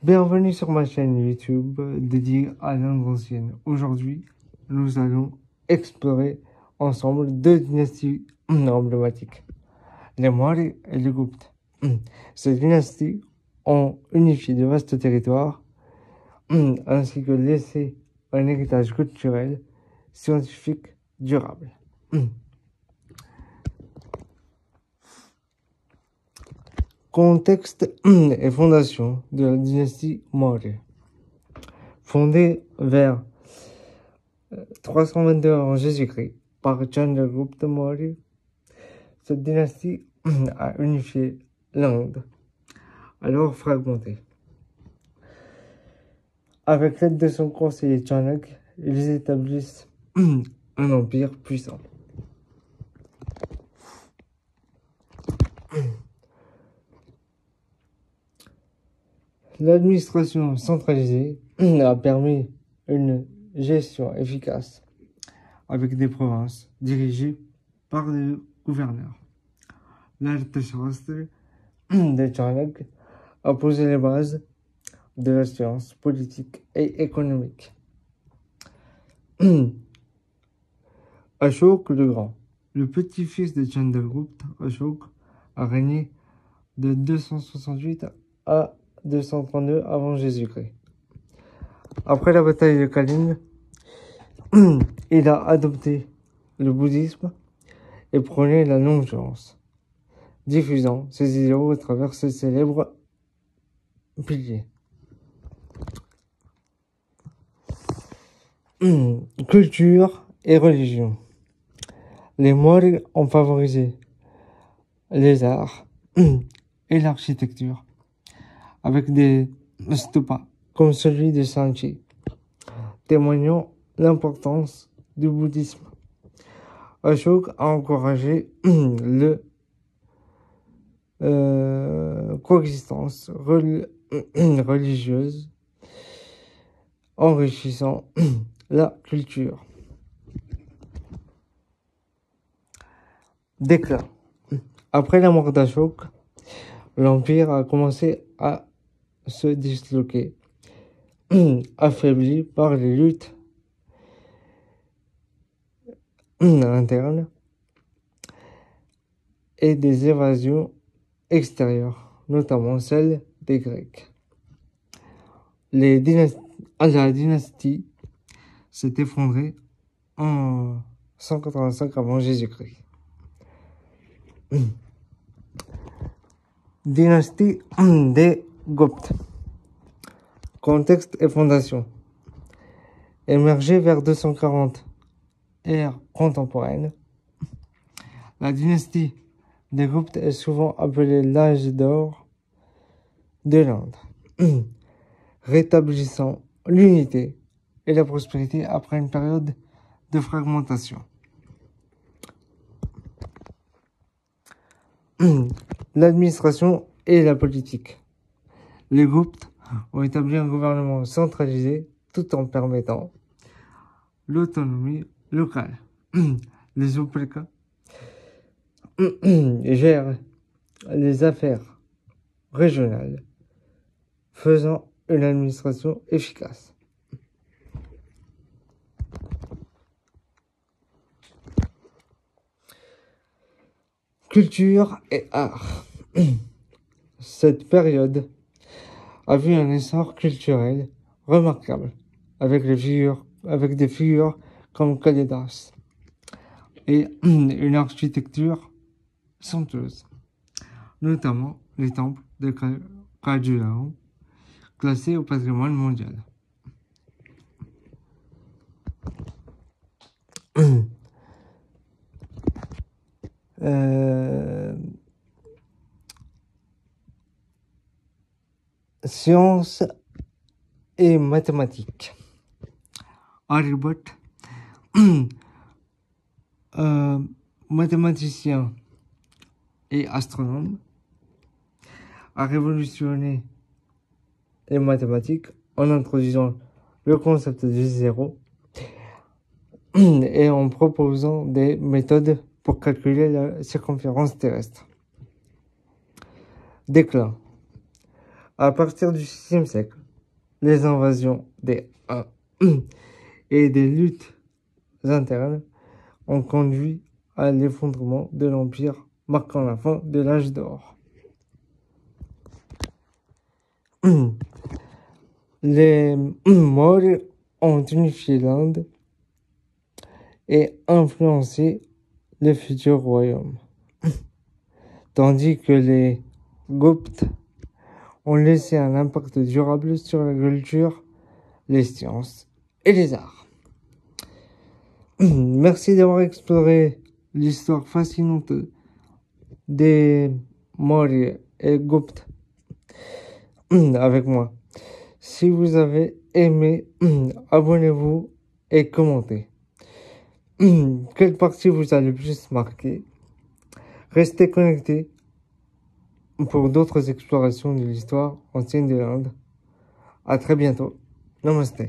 Bienvenue sur ma chaîne YouTube dédiée à l'Inde ancienne. Aujourd'hui, nous allons explorer ensemble deux dynasties emblématiques, les Maurya et les Gupta. Ces dynasties ont unifié de vastes territoires ainsi que laissé un héritage culturel, scientifique, durable. Contexte et fondation de la dynastie Maurya. Fondée vers 322 avant Jésus-Christ par Chandragupta Maurya, cette dynastie a unifié l'Inde, alors fragmentée. Avec l'aide de son conseiller Chanakya, ils établissent un empire puissant. L'administration centralisée a permis une gestion efficace avec des provinces dirigées par des gouverneurs. L'Arthashastra de Chanakya a posé les bases de la science politique et économique. Ashoka le Grand, le petit-fils de Chandragupta, Ashoka, a régné de 268 à 232 avant Jésus-Christ. Après la bataille de Kalinga, il a adopté le bouddhisme et prôné la non-violence, diffusant ses idéaux à travers ses célèbres piliers. Culture et religion. Les Maurya ont favorisé les arts et l'architecture avec des stupas comme celui de Sanchi, témoignant l'importance du bouddhisme. Ashoka a encouragé le coexistence religieuse, enrichissant la culture. Déclin. Après la mort d'Ashoka, l'empire a commencé à se disloquer, affaibli par les luttes internes et des évasions extérieures, notamment celle des Grecs. La dynastie s'est effondrée en 185 avant Jésus-Christ. Dynastie des Gupta. Contexte et fondation. Émergée vers 240, ère contemporaine, la dynastie des Gupta est souvent appelée l'âge d'or de l'Inde, rétablissant l'unité et la prospérité après une période de fragmentation. L'administration et la politique. Les Gupta ont établi un gouvernement centralisé tout en permettant l'autonomie locale. Les Uplaka gèrent les affaires régionales, faisant une administration efficace. Culture et art. Cette période a vu un essor culturel remarquable avec des figures comme Kalidas et une architecture somptueuse, notamment les temples de Khajuraho, classés au patrimoine mondial. Sciences et mathématiques. Aryabhata, mathématicien et astronome, a révolutionné les mathématiques en introduisant le concept du zéro et en proposant des méthodes pour calculer la circonférence terrestre. Déclin. À partir du VIe siècle, les invasions des Huns et des luttes internes ont conduit à l'effondrement de l'Empire, marquant la fin de l'âge d'or. Les Maurs ont unifié l'Inde et influencé le futur royaume, tandis que les Guptes ont laissé un impact durable sur la culture, les sciences et les arts. Merci d'avoir exploré l'histoire fascinante des Maurya et Gupta avec moi. Si vous avez aimé, abonnez-vous et commentez. Quelle partie vous a le plus marqué? Restez connectés pour d'autres explorations de l'histoire ancienne de l'Inde. À très bientôt. Namaste.